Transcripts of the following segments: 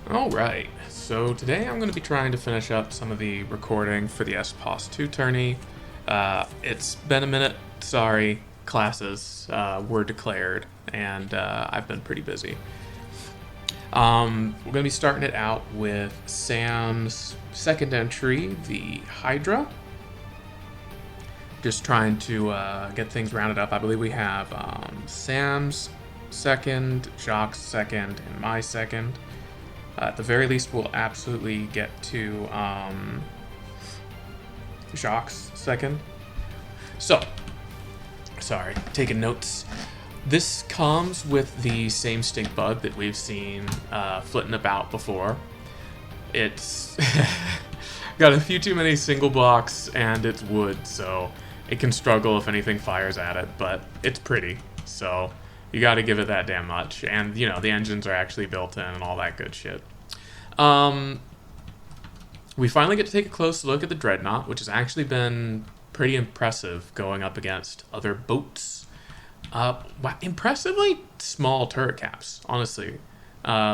Alright, so today I'm going to be trying to finish up some of the recording for the SPOS-2 tourney. It's been a minute, sorry, classes were declared, and I've been pretty busy. We're going to be starting it out with Sam's second entry, the Hydra. Just trying to get things rounded up. I believe we have Sam's second, Jacques' second, and my second. At the very least, we'll absolutely get to Jacques' second. So, sorry, taking notes. This comes with the same stink bug that we've seen flitting about before. It's got a few too many single blocks, and it's wood, so it can struggle if anything fires at it, but it's pretty, so you gotta give it that damn much. And, you know, the engines are actually built in and all that good shit. We finally get to take a close look at the Dreadnought, which has actually been pretty impressive going up against other boats. Impressively small turret caps, honestly.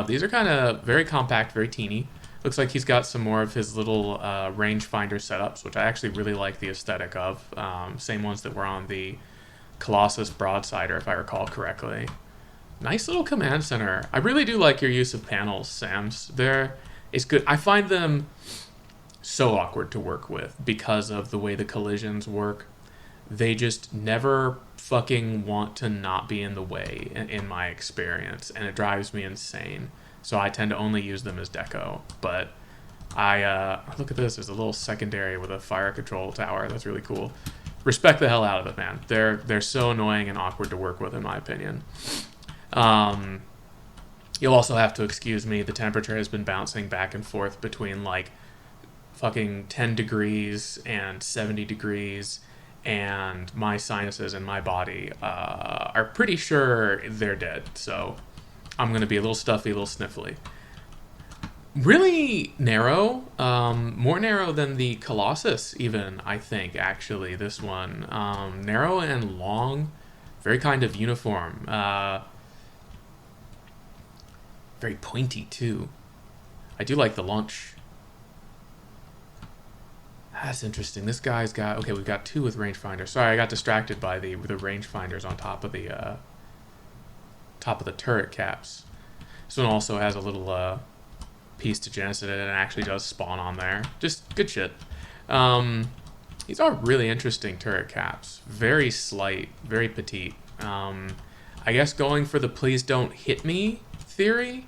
These are kind of very compact, very teeny. Looks like he's got some more of his little rangefinder setups, which I actually really like the aesthetic of. Same ones that were on the Colossus Broadsider, if I recall correctly. Nice little command center. I really do like your use of panels, Sams. It's good. I find them so awkward to work with because of the way the collisions work. They just never fucking want to not be in the way, in my experience, and it drives me insane. So I tend to only use them as deco. But look at this. There's a little secondary with a fire control tower. That's really cool. Respect the hell out of it, man. They're so annoying and awkward to work with, in my opinion. You'll also have to excuse me. The temperature has been bouncing back and forth between like fucking 10 degrees and 70 degrees, and my sinuses and my body are pretty sure they're dead. So I'm gonna be a little stuffy, a little sniffly. Really narrow, more narrow than the Colossus even, I think, actually, this one. Narrow and long, very kind of uniform. Very pointy, too. I do like the launch. That's interesting. This guy's got... Okay, we've got two with rangefinders. Sorry, I got distracted by the rangefinders on top of the turret caps. This one also has a little piece to genesis it and actually does spawn on there. Just good shit. These are really interesting turret caps. Very slight, very petite. I guess going for the please don't hit me theory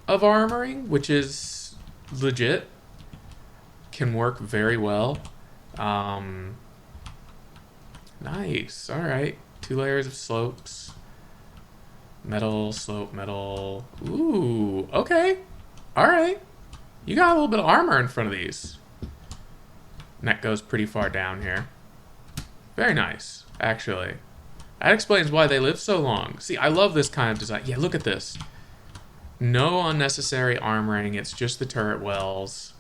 of armoring, which is legit, can work very well. Nice. All right. 2 layers of slopes. Metal, slope, metal. Ooh, okay. All right. You got a little bit of armor in front of these. Neck goes pretty far down here. Very nice, actually. That explains why they live so long. See, I love this kind of design. Yeah, look at this. No unnecessary armoring. It's just the turret wells.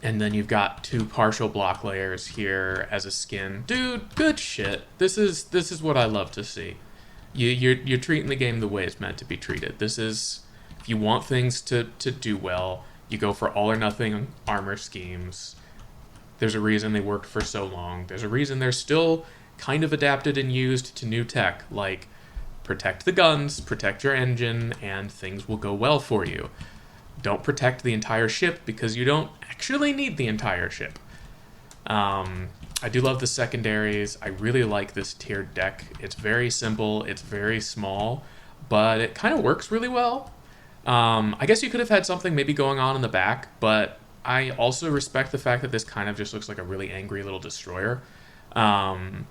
And then you've got 2 partial block layers here as a skin. Dude, good shit. This is what I love to see. You're treating the game the way it's meant to be treated. This is, if you want things to do well, you go for all or nothing armor schemes. There's a reason they worked for so long. There's a reason they're still kind of adapted and used to new tech, like protect the guns, protect your engine, and things will go well for you. Don't protect the entire ship because you don't actually need the entire ship. I do love the secondaries. I really like this tiered deck. It's very simple. It's very small, but it kind of works really well. I guess you could have had something maybe going on in the back, but I also respect the fact that this kind of just looks like a really angry little destroyer. Kind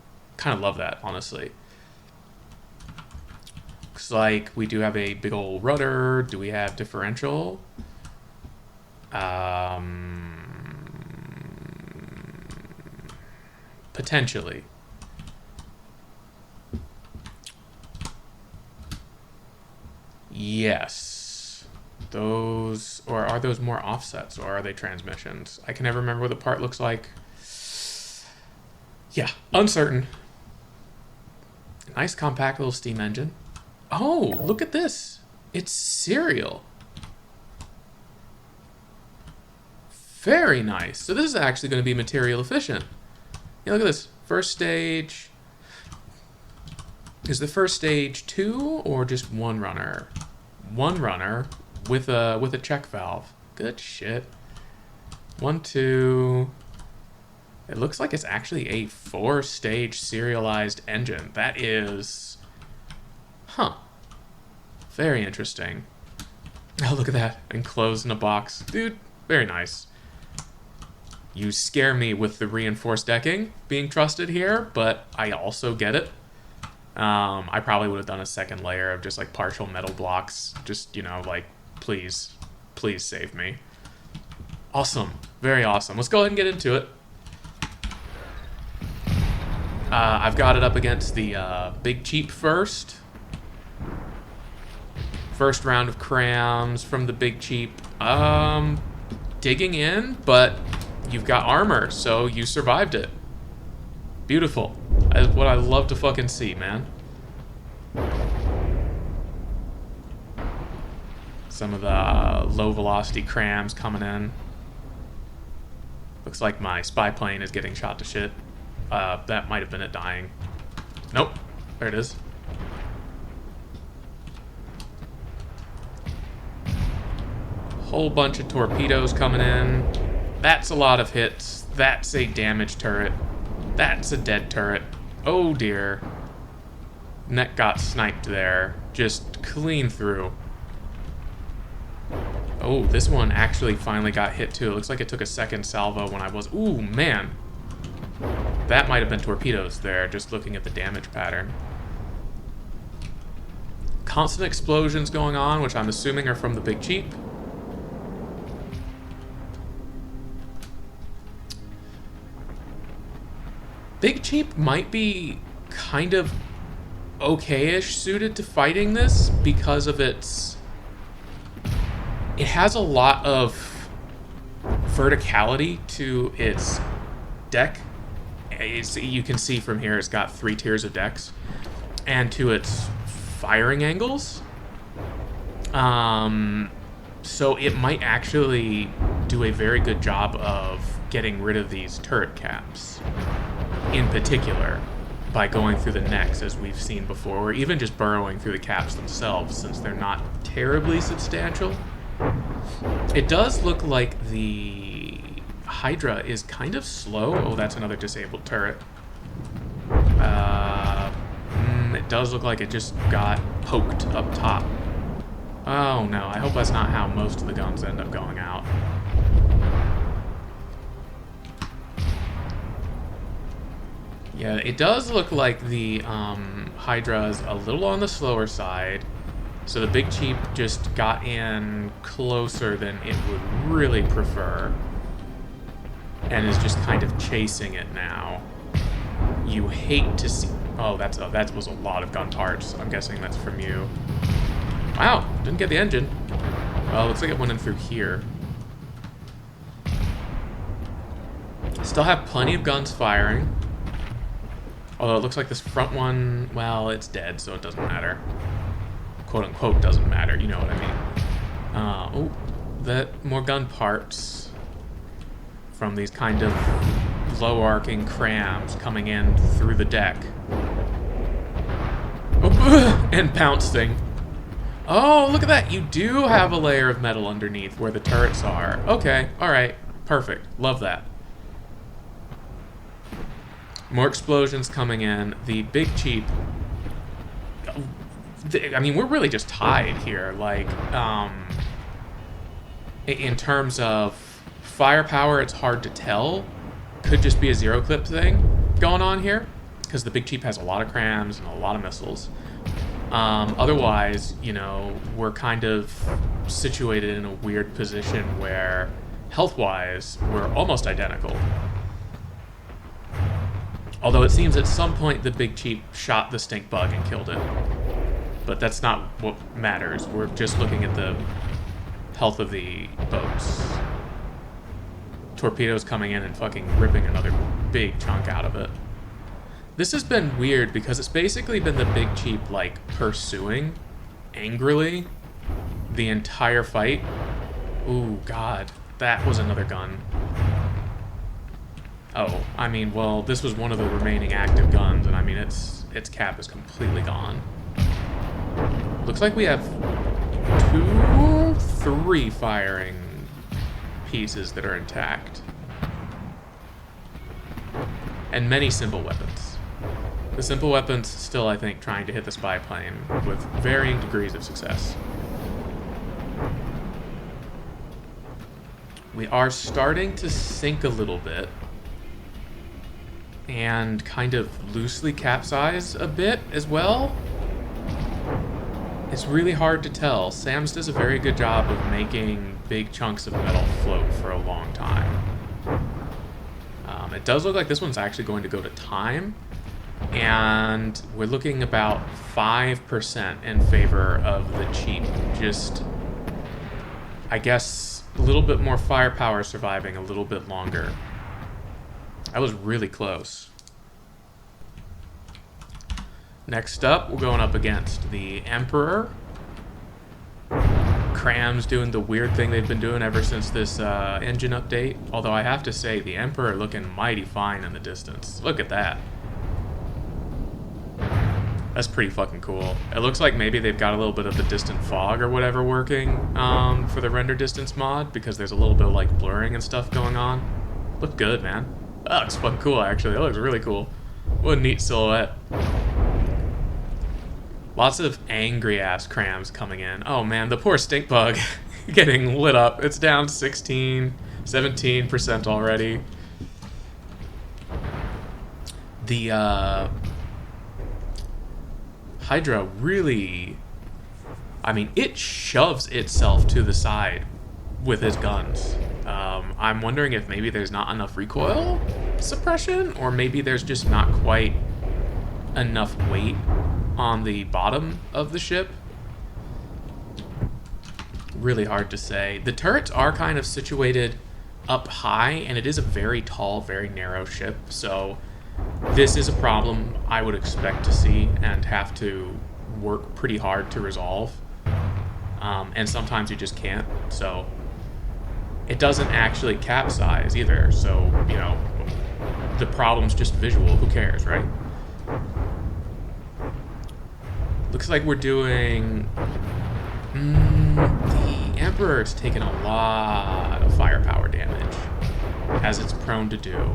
of love that, honestly. Looks like we do have a big old rudder. Do we have differential? Potentially. Yes. Those, or are those more offsets, or are they transmissions? I can never remember what the part looks like. Yeah, uncertain. Nice compact little steam engine. Oh, look at this. It's cereal. Very nice. So this is actually going to be material efficient. Yeah, look at this. First stage. Is the first stage 2 or just 1 runner? 1 runner with a check valve. Good shit. 1, 2. It looks like it's actually a 4-stage serialized engine. That is... Huh. Very interesting. Oh, look at that. Enclosed in a box. Dude, very nice. You scare me with the reinforced decking being trusted here, but I also get it. I probably would have done a second layer of just like partial metal blocks. Just, you know, like, please save me. Awesome. Very awesome. Let's go ahead and get into it. I've got it up against the Big Cheap first. First round of crams from the Big Cheap. Digging in, but you've got armor, so you survived it. Beautiful. That's what I love to fucking see, man. Some of the low velocity crams coming in. Looks like my spy plane is getting shot to shit. That might have been it dying. Nope. There it is. Whole bunch of torpedoes coming in. That's a lot of hits. That's a damaged turret. That's a dead turret. Oh dear. Neck got sniped there. Just clean through. Oh, this one actually finally got hit too. It looks like it took a second salvo when I was... Ooh, man. That might have been torpedoes there, just looking at the damage pattern. Constant explosions going on, which I'm assuming are from the Big Cheap. Big Cheap might be kind of okay-ish suited to fighting this because of its... It has a lot of verticality to its deck. You can see from here it's got 3 tiers of decks. And to its firing angles. So it might actually do a very good job of getting rid of these turret caps. In particular, by going through the necks, as we've seen before, or even just burrowing through the caps themselves, since they're not terribly substantial. It does look like the Hydra is kind of slow. Oh, that's another disabled turret. It does look like it just got poked up top. Oh no, I hope that's not how most of the guns end up going out. Yeah, it does look like the Hydra is a little on the slower side. So the Big Cheap just got in closer than it would really prefer. And is just kind of chasing it now. You hate to see... Oh, that was a lot of gun parts. I'm guessing that's from you. Wow, didn't get the engine. Well, looks like it went in through here. Still have plenty of guns firing. Although it looks like this front one, well, it's dead, so it doesn't matter. Quote unquote doesn't matter, you know what I mean. Oh, that more gun parts from these kind of low arcing crams coming in through the deck. Oh, and pouncing. Oh, look at that. You do have a layer of metal underneath where the turrets are. Okay, alright, perfect. Love that. More explosions coming in. The Big Cheap... I mean, we're really just tied here. Like, in terms of firepower, it's hard to tell. Could just be a zero clip thing going on here, because the Big Cheap has a lot of crams and a lot of missiles. Otherwise, you know, we're kind of situated in a weird position where, health-wise, we're almost identical. Although it seems at some point the Big Cheap shot the stink bug and killed it. But that's not what matters. We're just looking at the health of the boats. Torpedoes coming in and fucking ripping another big chunk out of it. This has been weird because it's basically been the Big Cheap, like, pursuing angrily the entire fight. Ooh, God. That was another gun. Oh, I mean, well, this was one of the remaining active guns, and I mean, its cap is completely gone. Looks like we have 3 firing pieces that are intact. And many simple weapons. The simple weapons still, I think, trying to hit the spy plane with varying degrees of success. We are starting to sink a little bit and kind of loosely capsize a bit as well. It's really hard to tell. Sams does a very good job of making big chunks of metal float for a long time. It does look like this one's actually going to go to time, and we're looking about 5% in favor of the cheap. Just, I guess, a little bit more firepower surviving a little bit longer. That was really close. Next up, we're going up against the Emperor. Cram's doing the weird thing they've been doing ever since this engine update. Although I have to say, the Emperor looking mighty fine in the distance. Look at that. That's pretty fucking cool. It looks like maybe they've got a little bit of the distant fog or whatever working for the render distance mod, because there's a little bit of like blurring and stuff going on. Look good, man. That looks fucking cool, actually. That looks really cool. What a neat silhouette. Lots of angry-ass Crams coming in. Oh, man, the poor stink bug getting lit up. It's down 17% already. The Hydra really... I mean, it shoves itself to the side with its guns. I'm wondering if maybe there's not enough recoil suppression, or maybe there's just not quite enough weight on the bottom of the ship. Really hard to say. The turrets are kind of situated up high, and it is a very tall, very narrow ship, so this is a problem I would expect to see and have to work pretty hard to resolve. And sometimes you just can't, so it doesn't actually capsize either, so, you know, the problem's just visual. Who cares, right? Looks like we're doing... the Emperor's taken a lot of firepower damage, as it's prone to do.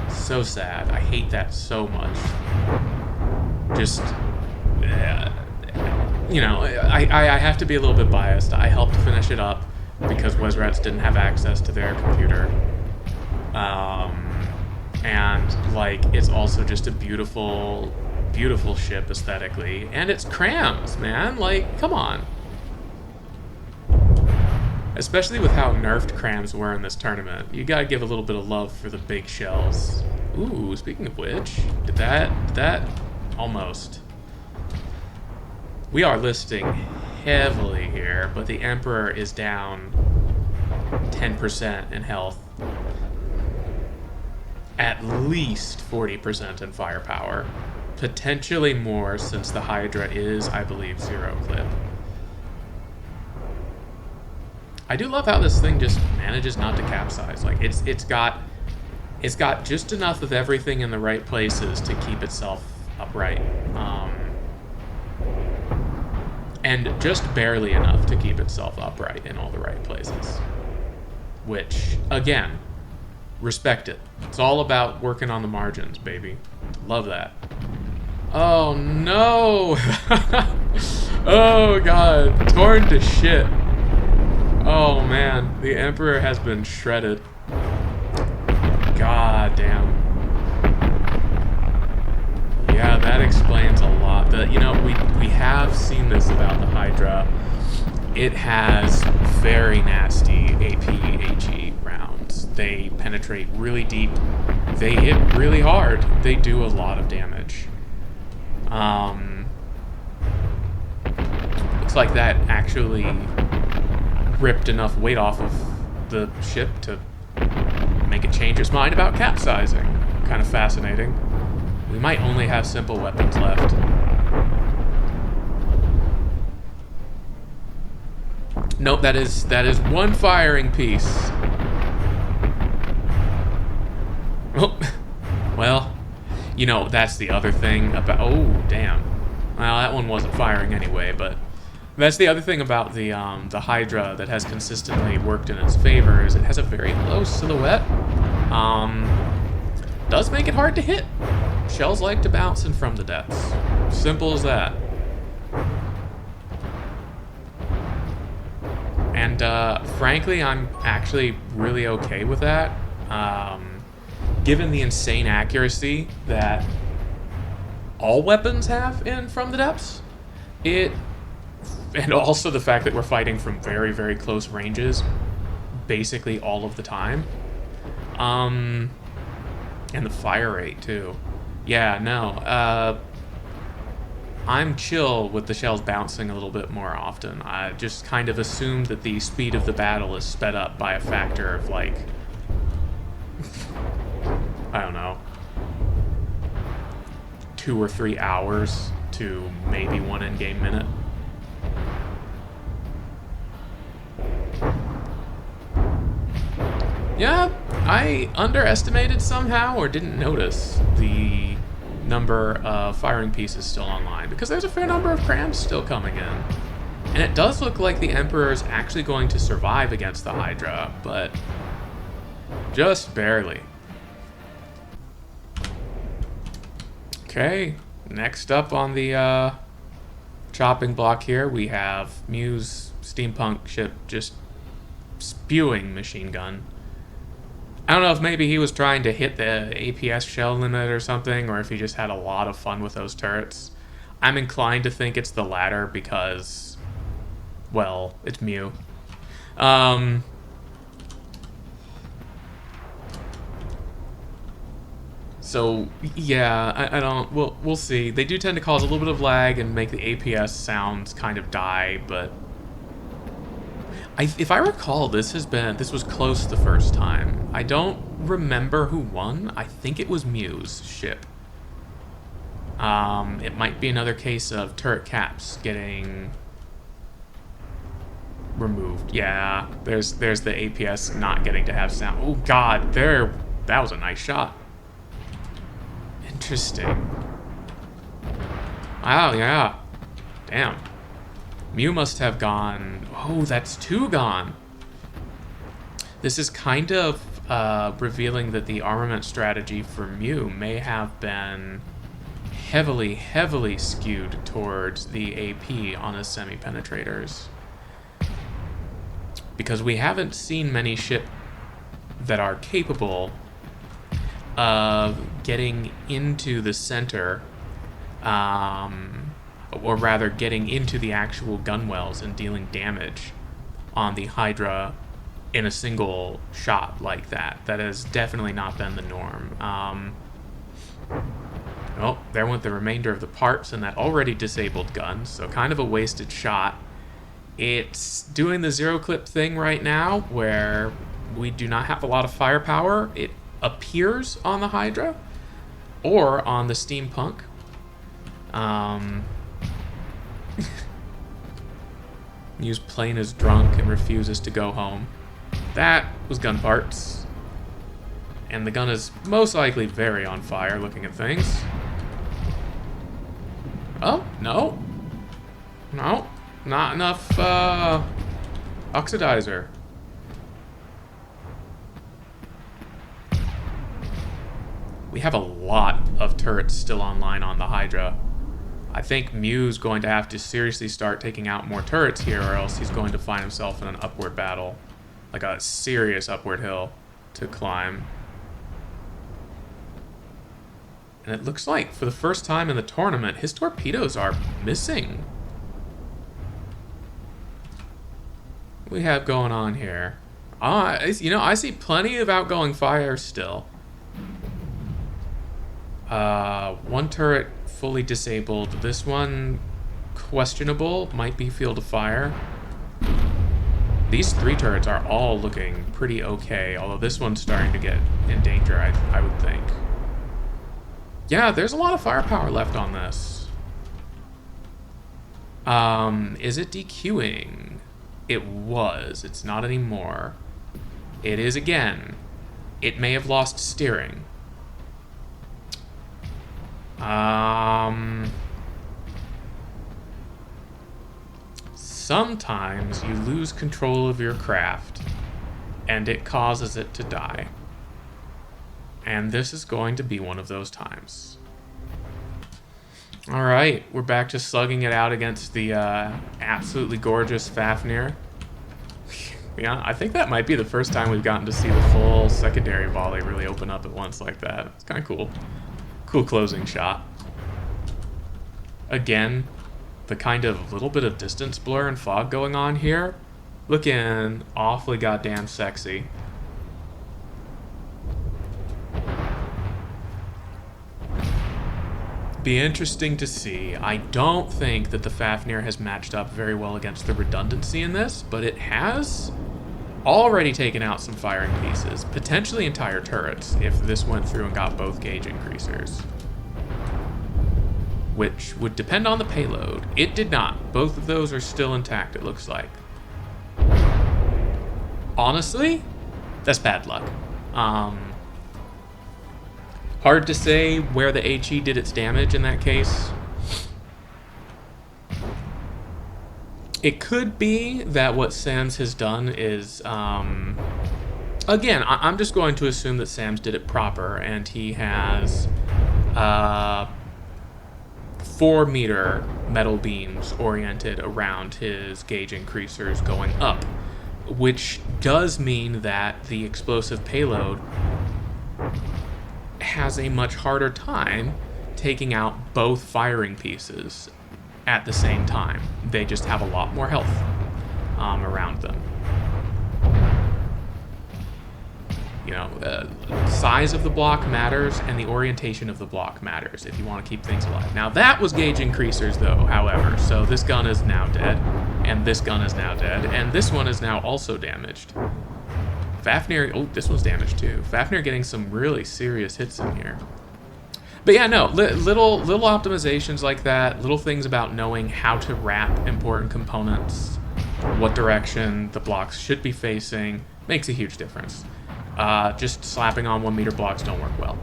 So sad. I hate that so much. Just... you know, I have to be a little bit biased. I helped finish it up because Wesrats didn't have access to their computer. And, like, it's also just a beautiful ship aesthetically. And it's Crams, man. Like, come on. Especially with how nerfed Crams were in this tournament. You gotta give a little bit of love for the big shells. Ooh, speaking of which, did that almost. We are listing heavily here, but the Emperor is down 10% in health. At least 40% in firepower. Potentially more, since the Hydra is, I believe, 0 clip. I do love how this thing just manages not to capsize. Like, it's got just enough of everything in the right places to keep itself upright. And just barely enough to keep itself upright in all the right places. Which, again, respect it. It's all about working on the margins, baby. Love that. Oh, no! Oh, God. Torn to shit. Oh, man. The Emperor has been shredded. God damn. Yeah, that explains a lot. You know, we have seen this about the Hydra. It has very nasty AP-HE rounds. They penetrate really deep. They hit really hard. They do a lot of damage. Looks like that actually ripped enough weight off of the ship to make it change its mind about capsizing. Kind of fascinating. We might only have simple weapons left. Nope, that is one firing piece. Oh, well, you know, that's the other thing about... Oh, damn. Well, that one wasn't firing anyway, but... That's the other thing about the Hydra that has consistently worked in its favor, is it has a very low silhouette. Does make it hard to hit. Shells like to bounce in from the depths. Simple as that. And frankly, I'm actually really okay with that. Given the insane accuracy that all weapons have in From the Depths, and also the fact that we're fighting from very, very close ranges basically all of the time. And the fire rate, too. Yeah, no. I'm chill with the shells bouncing a little bit more often. I just kind of assume that the speed of the battle is sped up by a factor of, like... I don't know. 2 or 3 hours to maybe 1 in-game minute. Yeah, I underestimated somehow or didn't notice the number of firing pieces still online, because there's a fair number of crams still coming in. And it does look like the Emperor's actually going to survive against the Hydra, but just barely. Okay, next up on the chopping block here, we have Mew's steampunk ship just spewing machine gun. I don't know if maybe he was trying to hit the APS shell limit or something, or if he just had a lot of fun with those turrets. I'm inclined to think it's the latter because, well, it's Mew. So, yeah, I don't... We'll see. They do tend to cause a little bit of lag and make the APS sounds kind of die, but... if I recall, this was close the first time. I don't remember who won. I think it was Mew's ship. It might be another case of turret caps getting removed. Yeah, there's the APS not getting to have sound. Oh god, that was a nice shot. Interesting. Wow, yeah. Damn. Mew must have gone... Oh, that's 2 gone. This is kind of revealing that the armament strategy for Mew may have been heavily, heavily skewed towards the AP on his semi-penetrators. Because we haven't seen many ships that are capable of getting into the center, or rather getting into the actual gun wells and dealing damage on the Hydra in a single shot like that. That has definitely not been the norm. Oh, there went the remainder of the parts in that already disabled gun, so kind of a wasted shot. It's doing the zero clip thing right now, where we do not have a lot of firepower. It appears on the Hydra, or on the steampunk. Mew's plane is drunk and refuses to go home. That was gun parts. And the gun is most likely very on fire, looking at things. Oh, no. No, not enough, oxidizer. We have a lot of turrets still online on the Hydra. I think Mew's going to have to seriously start taking out more turrets here, or else he's going to find himself in an upward battle. Like a serious upward hill to climb. And it looks like, for the first time in the tournament, his torpedoes are missing. What do we have going on here? You know, I see plenty of outgoing fire still. One turret fully disabled. This one, questionable. Might be field of fire. These 3 turrets are all looking pretty okay, although this one's starting to get in danger, I would think. Yeah, there's a lot of firepower left on this. Is it DQing? It was. It's not anymore. It is again. It may have lost steering. Sometimes you lose control of your craft, and it causes it to die. And this is going to be one of those times. Alright, we're back to slugging it out against the absolutely gorgeous Fafnir. Yeah, I think that might be the first time we've gotten to see the full secondary volley really open up at once like that. It's kind of cool. Cool closing shot. Again, the kind of little bit of distance blur and fog going on here. Looking awfully goddamn sexy. Be interesting to see. I don't think that the Fafnir has matched up very well against the redundancy in this, but it has already taken out some firing pieces, potentially entire turrets, if this went through and got both gauge increasers. Which would depend on the payload. It did not. Both of those are still intact, it looks like. Honestly, that's bad luck. Hard to say where the HE did its damage in that case. It could be that what Sams has done is, again, I'm just going to assume that Sams did it proper, and he has 4-meter metal beams oriented around his gauge increasers going up, which does mean that the explosive payload has a much harder time taking out both firing pieces at the same time. They just have a lot more health around them. You know, size of the block matters, and the orientation of the block matters if you want to keep things alive. Now, that was gauge increasers, though, however, so this gun is now dead, and this gun is now dead, and this one is now also damaged. Fafnir, oh, this one's damaged, too. Fafnir getting some really serious hits in here. But yeah, no, little optimizations like that, little things about knowing how to wrap important components, what direction the blocks should be facing, makes a huge difference. Just slapping on 1-meter blocks don't work well.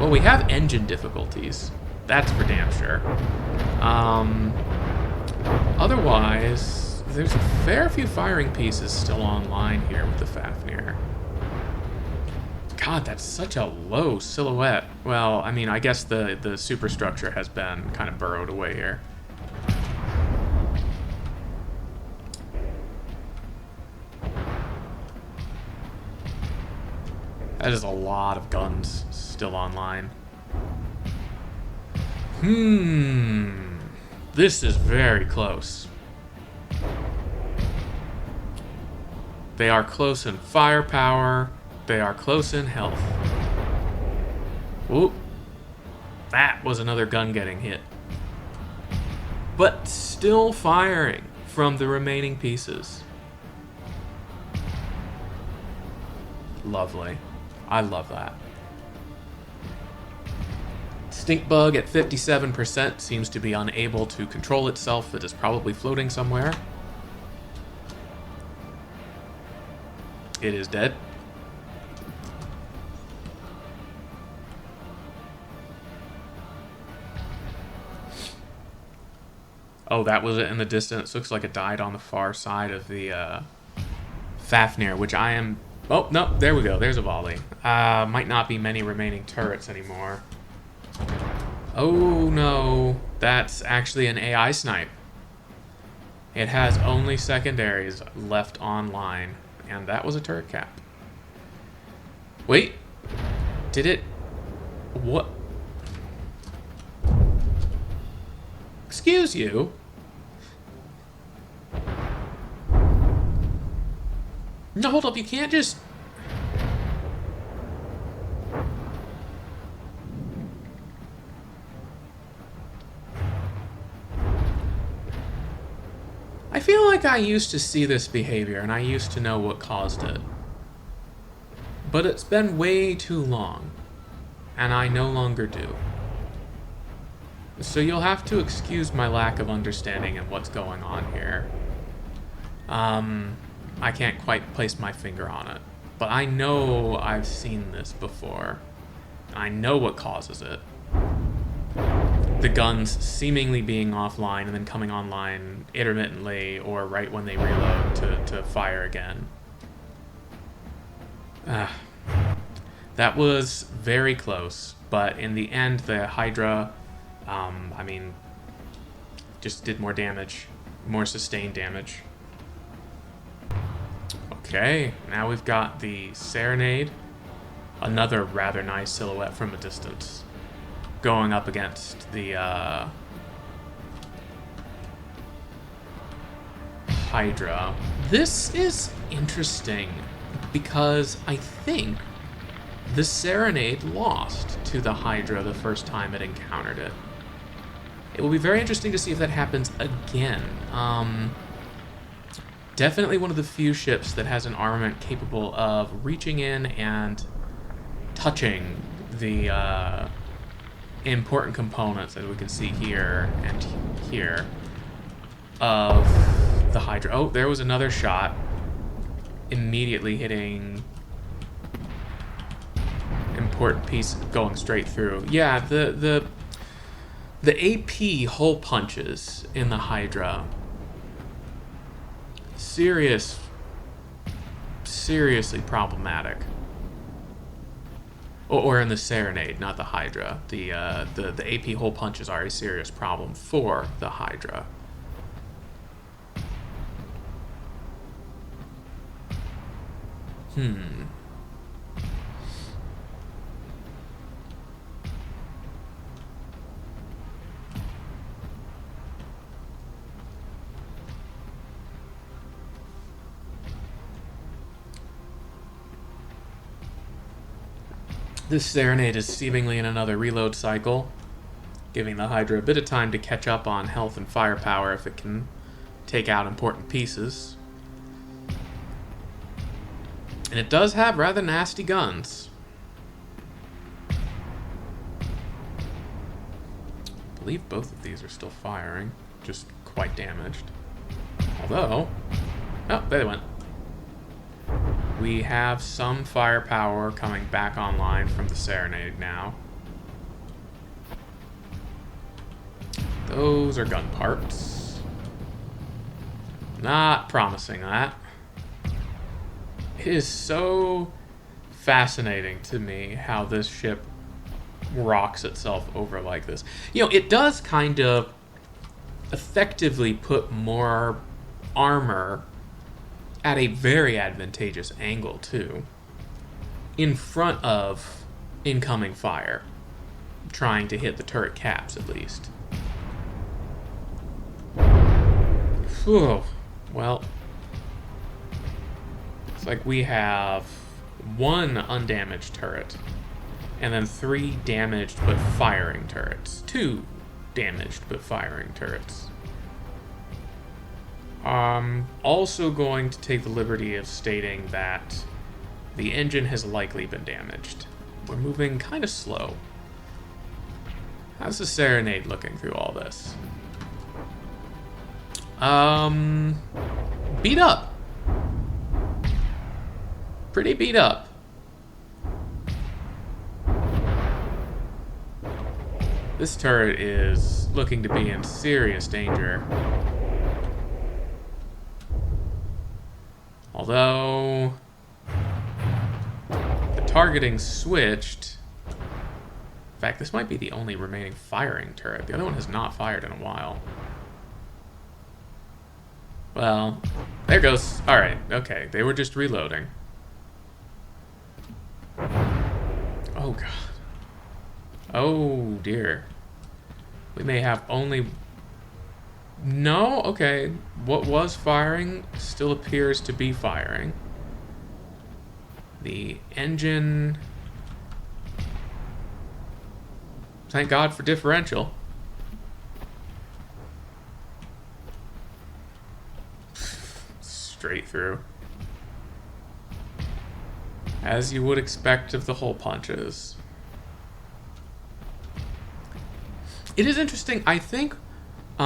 We have engine difficulties. That's for damn sure. Otherwise, there's a fair few firing pieces still online here with the Fafnir. God, that's such a low silhouette. Well, I mean, I guess the superstructure has been kind of burrowed away here. That is a lot of guns still online. This is very close. They are close in firepower. They are close in health. Ooh. That was another gun getting hit. But still firing from the remaining pieces. Lovely. I love that. Stink bug at 57% seems to be unable to control itself. It is probably floating somewhere. It is dead. Oh, that was it in the distance. Looks like it died on the far side of the Fafnir, which I am... Oh, no, there we go. There's a volley. Might not be many remaining turrets anymore. Oh, no. That's actually an AI snipe. It has only secondaries left online, and that was a turret cap. Wait. Did it... What? Excuse you? No, hold up, you can't just... I feel like I used to see this behavior, and I used to know what caused it. But it's been way too long, and I no longer do. So you'll have to excuse my lack of understanding in what's going on here. I can't quite place my finger on it, but I know I've seen this before. I know what causes it. The guns seemingly being offline and then coming online intermittently or right when they reload to fire again. That was very close, but in the end, the Hydra, I mean, just did more damage, more sustained damage. Okay, now we've got the Serenade, another rather nice silhouette from a distance, going up against the Hydra. This is interesting because I think the Serenade lost to the Hydra the first time it encountered it. It will be very interesting to see if that happens again. Definitely one of the few ships that has an armament capable of reaching in and touching the important components that we can see here and here of the Hydra. Oh, there was another shot immediately hitting important piece going straight through. Yeah, the AP hole punches in the Hydra. Seriously problematic. Or in the Serenade, not the Hydra. The AP hole punches are a serious problem for the Hydra. This Serenade is seemingly in another reload cycle, giving the Hydra a bit of time to catch up on health and firepower if it can take out important pieces. And it does have rather nasty guns. I believe both of these are still firing, just quite damaged. Although, oh, there they went. We have some firepower coming back online from the Serenade now. Those are gun parts. Not promising that. It is so fascinating to me how this ship rocks itself over like this. You know, it does kind of effectively put more armor at a very advantageous angle, too, in front of incoming fire, trying to hit the turret caps, at least. Whew. Well, it's like we have one undamaged turret, and then 3 damaged but firing turrets. 2 damaged but firing turrets. Also going to take the liberty of stating that the engine has likely been damaged. We're moving kind of slow. How's the Serenade looking through all this? Beat up. Pretty beat up. This turret is looking to be in serious danger. Although the targeting switched. In fact, this might be the only remaining firing turret. The other one has not fired in a while. Well, there goes. Alright, okay. They were just reloading. Oh, God. Oh, dear. We may have only... No? Okay. What was firing still appears to be firing. The engine... Thank God for differential. Straight through. As you would expect of the hole punches. It is interesting. I think 2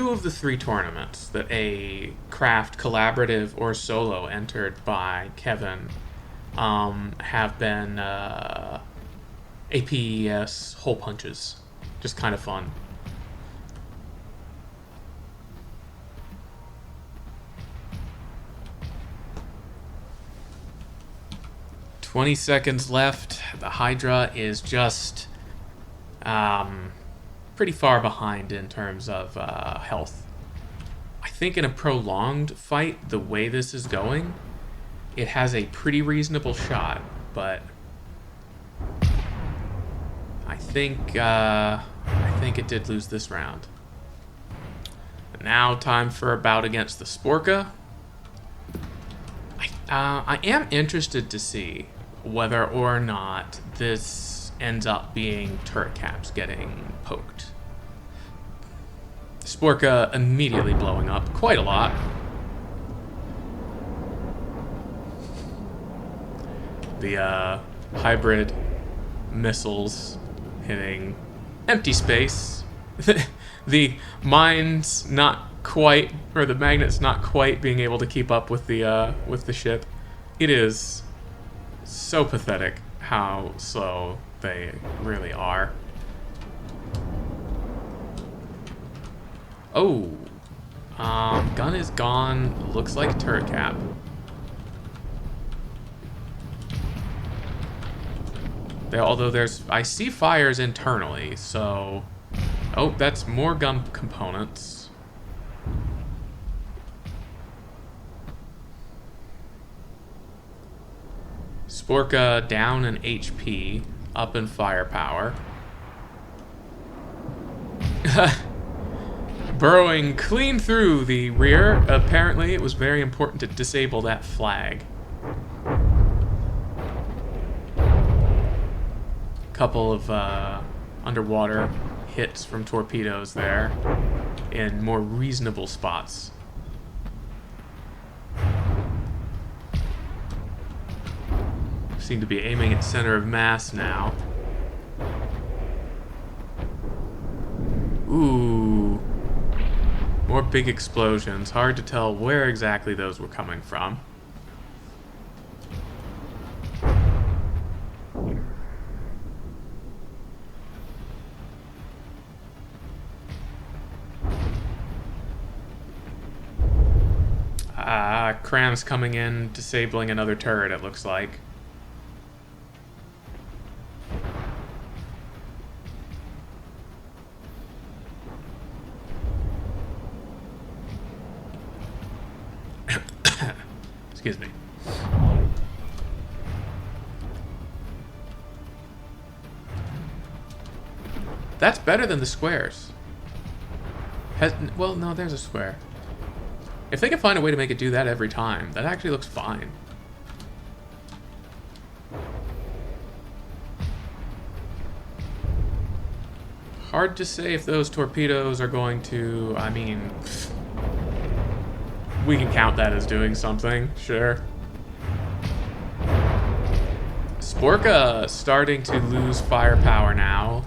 of the 3 tournaments that a craft collaborative or solo entered by Kevin have been APES hole punches. Just kind of fun. $20 left. The Hydra is just pretty far behind in terms of health. I think in a prolonged fight, the way this is going, it has a pretty reasonable shot, but I think it did lose this round. And now time for a bout against the Sporka. I am interested to see whether or not this ends up being turret caps getting poked. Sporka immediately blowing up quite a lot. The hybrid missiles hitting empty space. The mines not quite, or the magnets not quite being able to keep up with the ship. It is so pathetic how slow they really are. Oh, gun is gone. Looks like a turret cap. Although I see fires internally, so... Oh, that's more gun components. Sporka down in HP, up in firepower. Burrowing clean through the rear. Apparently, it was very important to disable that flag. Couple of underwater hits from torpedoes there in more reasonable spots. Seem to be aiming at center of mass now. Ooh. More big explosions. Hard to tell where exactly those were coming from. Cram's coming in, disabling another turret, it looks like. Excuse me. That's better than the squares. Well, no, there's a square. If they can find a way to make it do that every time, that actually looks fine. Hard to say if those torpedoes are going to... I mean... We can count that as doing something, sure. Sporka starting to lose firepower now,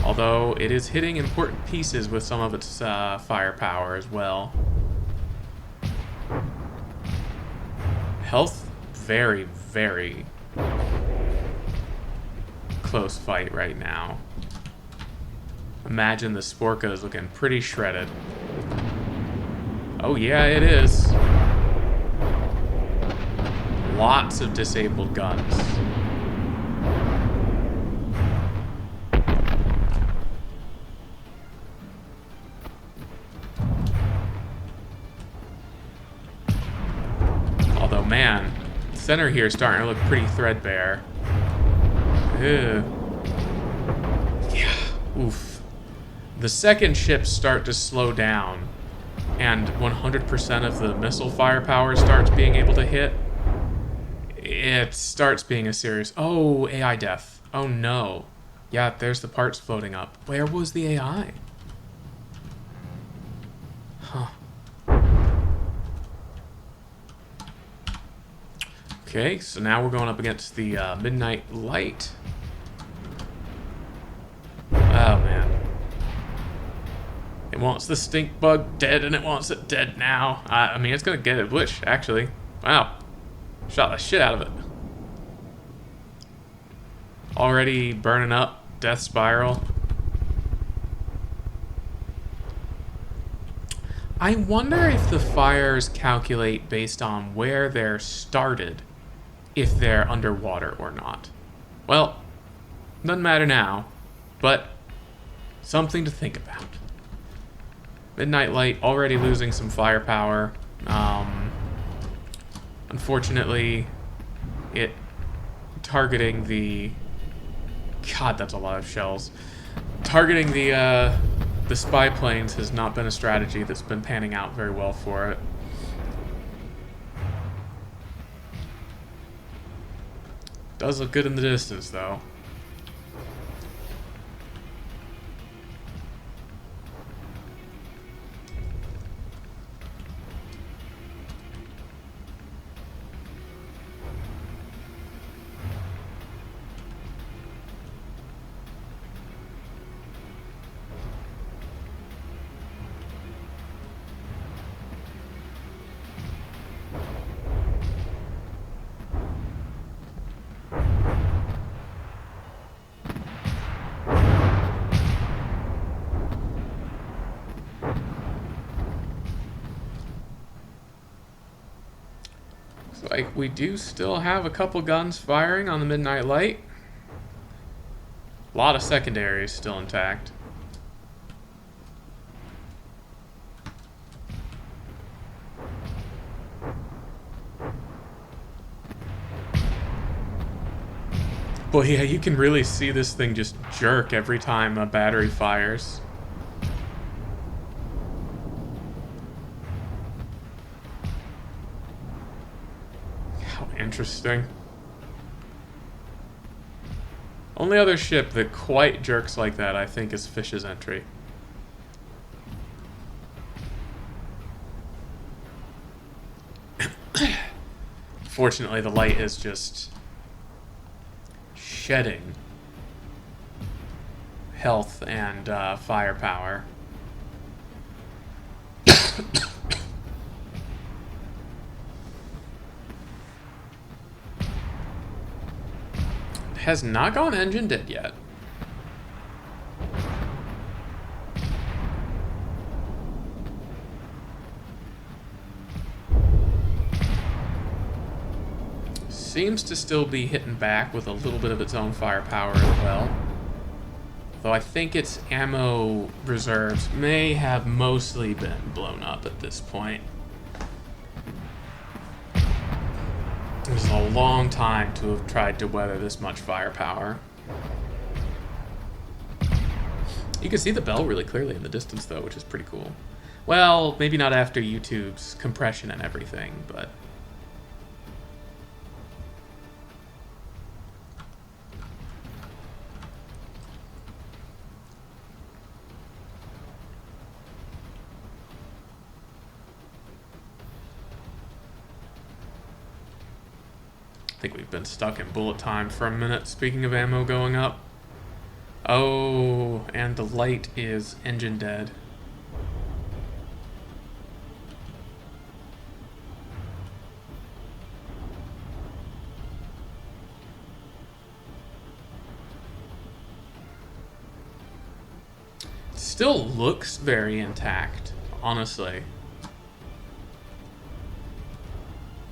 although it is hitting important pieces with some of its firepower as well. Health, very, very close fight right now. Imagine the Sporka is looking pretty shredded. Oh yeah, it is. Lots of disabled guns. Although, man, the center here is starting to look pretty threadbare. Ew. Yeah, oof. The second ships start to slow down, and 100% of the missile firepower starts being able to hit, it starts being a serious... Oh, AI death. Oh no. Yeah, there's the parts floating up. Where was the AI? Huh. Okay, so now we're going up against the Midnight Light. wants the stink bug dead, and it wants it dead now. I mean, it's gonna get a wish, actually. Wow. Shot the shit out of it. Already burning up. Death spiral. I wonder if the fires calculate based on where they're started, if they're underwater or not. Well, doesn't matter now, but something to think about. Midnight Light already losing some firepower. Unfortunately, it targeting the... God, that's a lot of shells. Targeting the spy planes has not been a strategy that's been panning out very well for it. Does look good in the distance, though. Like, we do still have a couple guns firing on the Midnight Light. A lot of secondaries still intact. Boy, yeah, you can really see this thing just jerk every time a battery fires. Interesting. Only other ship that quite jerks like that, I think, is Fish's entry. Fortunately, the light is just shedding health and firepower. Has not gone engine dead yet. Seems to still be hitting back with a little bit of its own firepower as well. Though I think its ammo reserves may have mostly been blown up at this point. It was a long time to have tried to weather this much firepower. You can see the bell really clearly in the distance, though, which is pretty cool. Well, maybe not after YouTube's compression and everything, but... I think we've been stuck in bullet time for a minute, speaking of ammo going up. Oh, and the light is engine dead. Still looks very intact, honestly.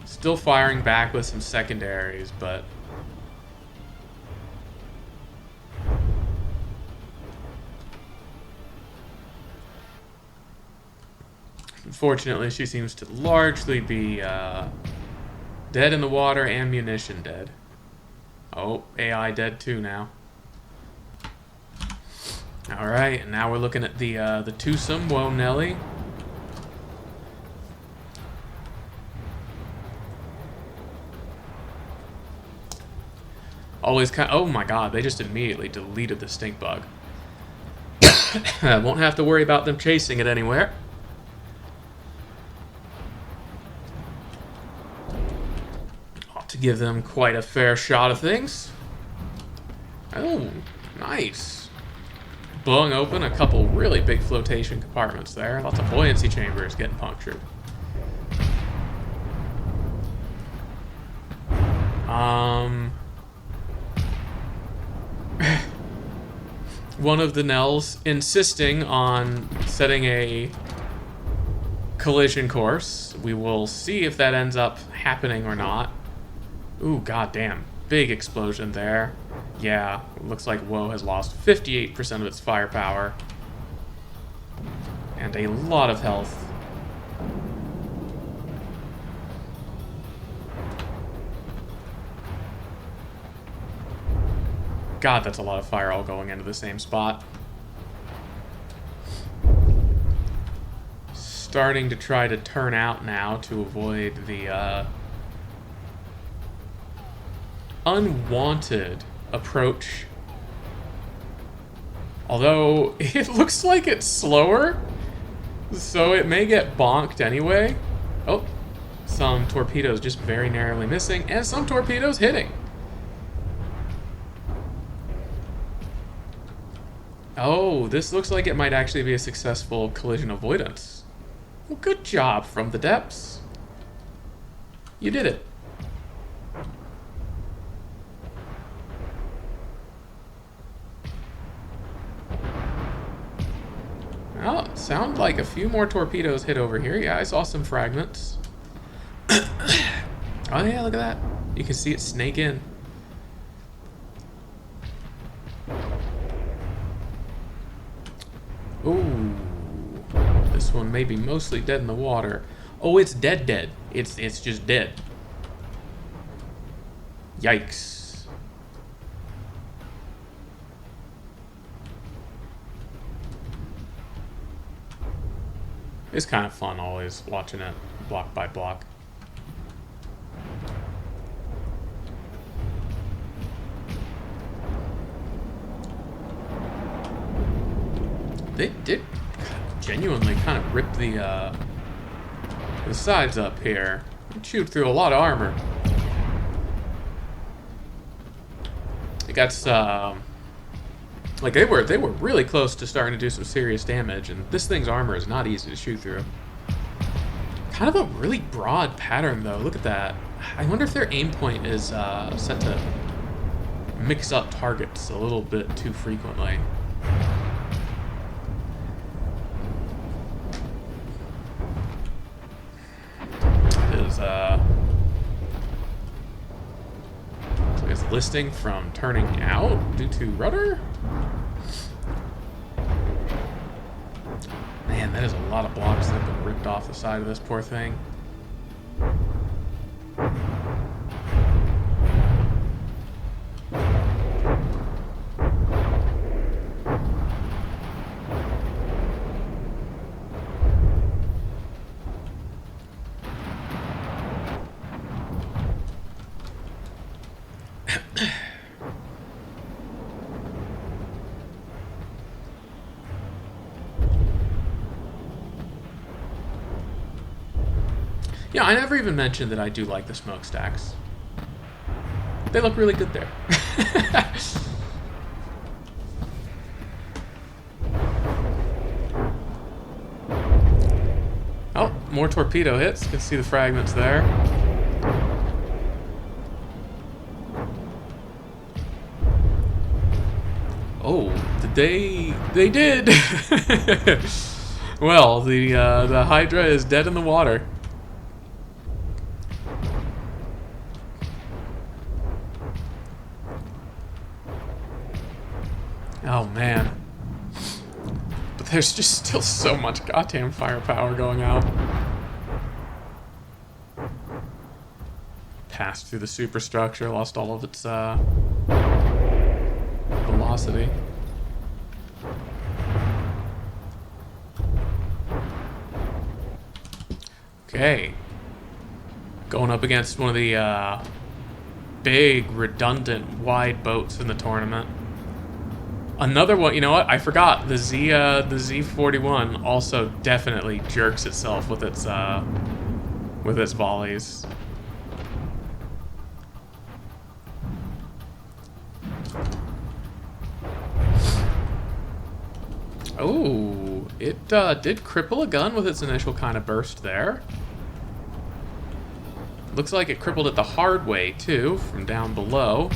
Still firing back with some secondaries, but... Unfortunately, she seems to largely be dead in the water, ammunition dead. Oh, AI dead too now. Alright, and now we're looking at the twosome, Whoa Nelly. Always kind of, oh my god, they just immediately deleted the stink bug. I won't have to worry about them chasing it anywhere. Ought to give them quite a fair shot of things. Oh, nice. blowing open a couple really big flotation compartments there. Lots of buoyancy chambers getting punctured. One of the Nells insisting on setting a collision course. We will see if that ends up happening or not. Ooh, goddamn. Big explosion there. Yeah, looks like Woe has lost 58% of its firepower. And a lot of health. God, that's a lot of fire all going into the same spot. Starting to try to turn out now to avoid the unwanted approach. Although it looks like it's slower, so it may get bonked anyway. Oh, some torpedoes just very narrowly missing, and some torpedoes hitting. Oh, this looks like it might actually be a successful collision avoidance. Well, good job from the depths. You did it. Oh, sound like a few more torpedoes hit over here. Yeah, I saw some fragments. Oh yeah, look at that. You can see it snake in. Ooh. This one may be mostly dead in the water. Oh, it's dead. It's just dead. Yikes. It's kind of fun always watching it block by block. They did genuinely kind of rip the sides up here. It chewed through a lot of armor. It got like they were really close to starting to do some serious damage, and this thing's armor is not easy to shoot through. Kind of a really broad pattern though. Look at that. I wonder if their aim point is set to mix up targets a little bit too frequently. Is listing from turning out due to rudder? Man, that is a lot of blocks that have been ripped off the side of this poor thing. Yeah, I never even mentioned that I do like the smokestacks. They look really good there. Oh, more torpedo hits. You can see the fragments there. Oh, did they? They did! Well, the Hydra is dead in the water. Oh man. But there's just still so much goddamn firepower going out. Passed through the superstructure, lost all of its velocity. Okay. Going up against one of the big, redundant, wide boats in the tournament. Another one, you know what? I forgot. The Z41 also definitely jerks itself with its volleys. Oh, it did cripple a gun with its initial kind of burst there. Looks like it crippled it the hard way, too, from down below.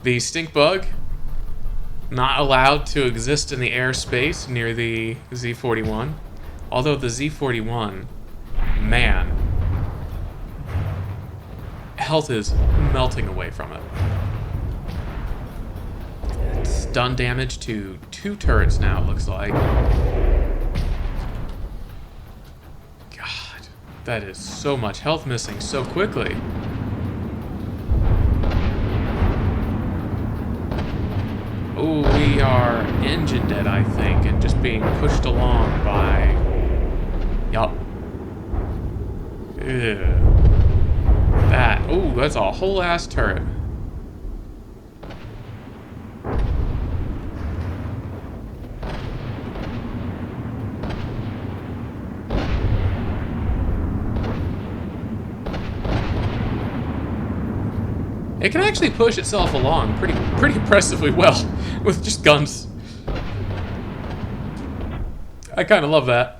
The stink bug, not allowed to exist in the airspace near the Z-41. Although the Z-41, man, health is melting away from it. It's done damage to 2 turrets now, it looks like. God, that is so much health missing so quickly. Oh, we are engine dead, I think, and just being pushed along by... Yup. That. Oh, that's a whole ass turret. It can actually push itself along pretty impressively well with just guns. I kind of love that.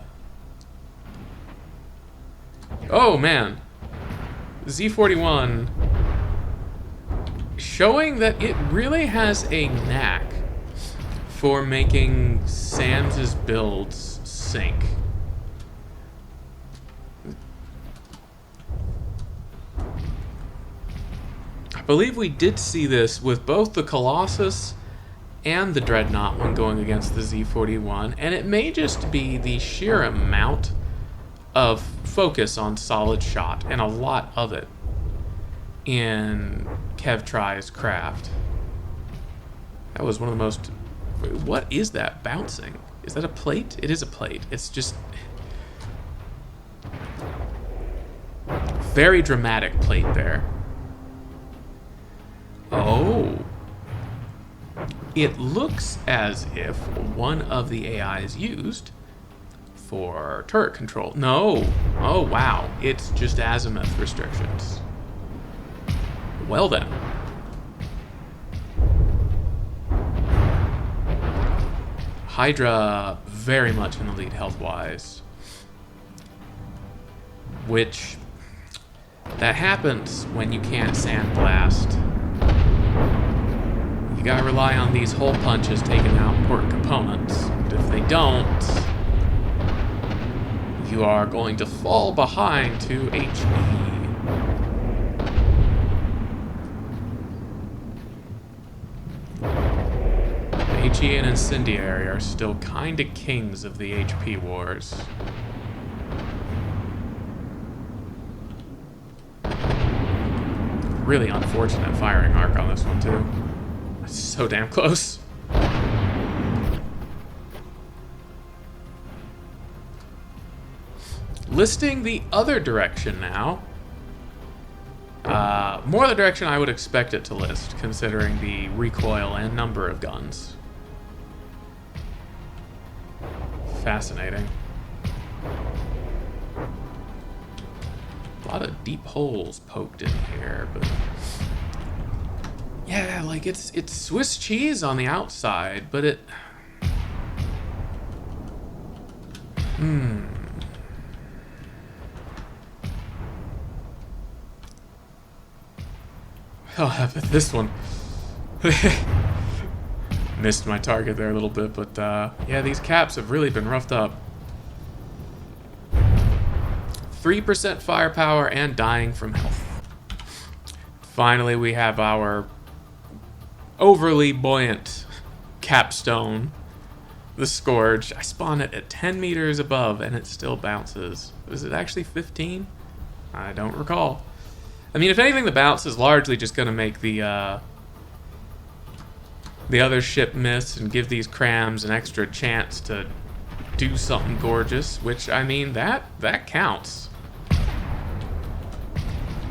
Oh man, Z-41 showing that it really has a knack for making Sam's builds sink. I believe we did see this with both the Colossus and the Dreadnought when going against the Z-41, and it may just be the sheer amount of focus on solid shot, and a lot of it, in Kev-Try's craft. That was one of the most... What is that bouncing? Is that a plate? It is a plate. It's just... very dramatic plate there. Oh. It looks as if one of the AIs used for turret control. No. Oh, wow. It's just azimuth restrictions. Well then. Hydra very much in the lead health-wise. Which... that happens when you can't sandblast. You gotta rely on these hole punches taking out important components. And if they don't, you are going to fall behind to HE. HE and Incendiary are still kinda kings of the HP wars. Really unfortunate firing arc on this one too. So damn close. Listing the other direction now. More the direction I would expect it to list, considering the recoil and number of guns. Fascinating. A lot of deep holes poked in here, but... yeah, like, it's Swiss cheese on the outside, but it... Oh, this one... missed my target there a little bit, but, yeah, these caps have really been roughed up. 3% firepower and dying from health. Finally, we have our overly buoyant capstone, the Scourge. I spawn it at 10 meters above and it still bounces. Is it actually 15? I don't recall. I mean, if anything, the bounce is largely just going to make the other ship miss and give these crams an extra chance to do something gorgeous, which, I mean, that counts.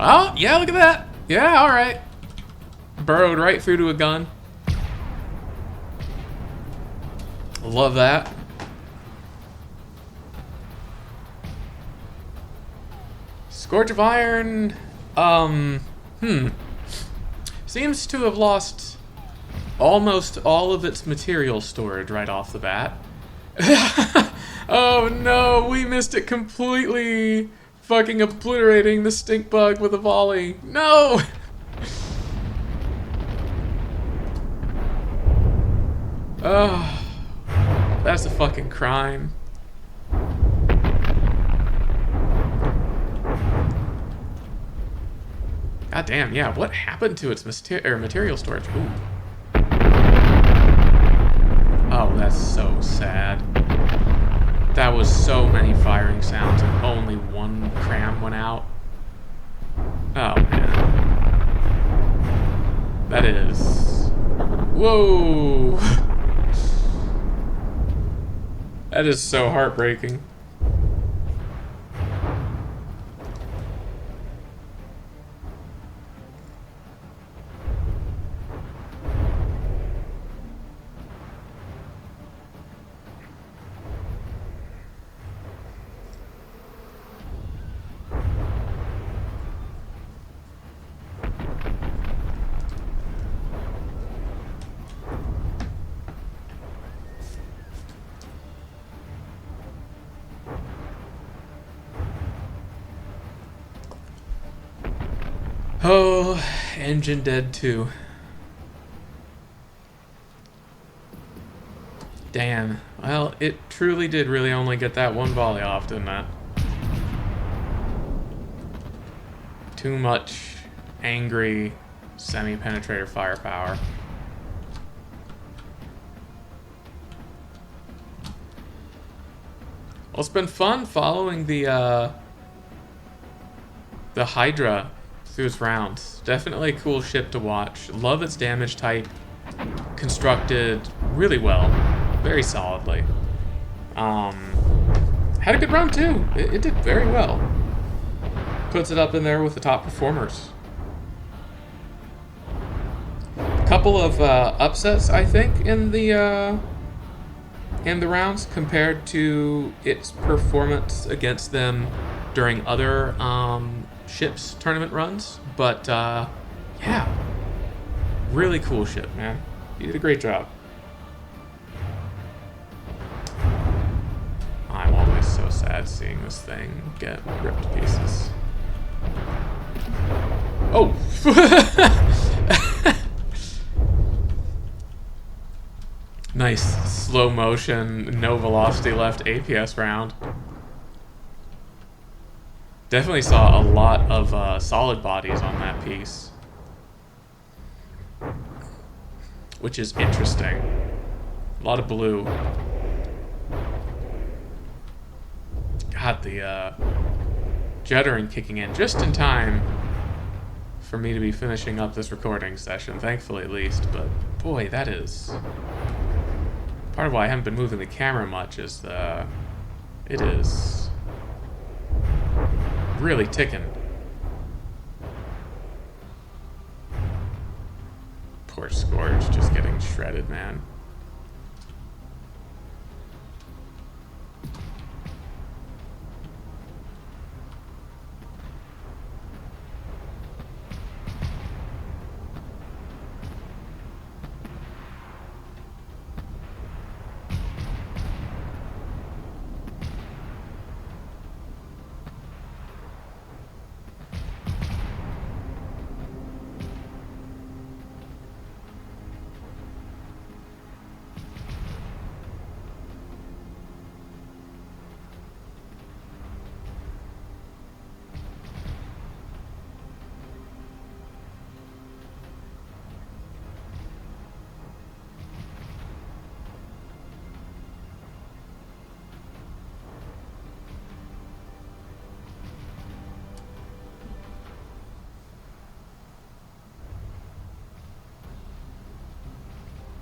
Oh, yeah, look at that. Yeah, alright. Burrowed right through to a gun. Love that. Scourge of Iron, seems to have lost almost all of its material storage right off the bat. Oh no, we missed it completely. Fucking obliterating the stink bug with a volley. No! Oh, that's a fucking crime. God damn, yeah, what happened to its material storage? Ooh. Oh, that's so sad. That was so many firing sounds and only one cram went out. Oh, man. That is... Whoa! That is so heartbreaking. Oh, engine dead too. Damn. Well, it truly did really only get that one volley off, didn't it? Too much angry semi-penetrator firepower. Well, it's been fun following the Hydra through its rounds. Definitely a cool ship to watch. Love its damage type. Constructed really well. Very solidly. Had a good run too. It did very well. Puts it up in there with the top performers. A couple of upsets, I think, in the rounds compared to its performance against them during other ships tournament runs. But yeah, really cool ship, man. You did a great job. I'm always so sad seeing this thing get ripped to pieces. Oh! Nice slow motion, no velocity left APS round. Definitely saw a lot of solid bodies on that piece, which is interesting. A lot of blue. God, the juddering kicking in just in time for me to be finishing up this recording session, thankfully at least, but boy, that is... Part of why I haven't been moving the camera much is it is really ticking. Poor Scourge just getting shredded, man.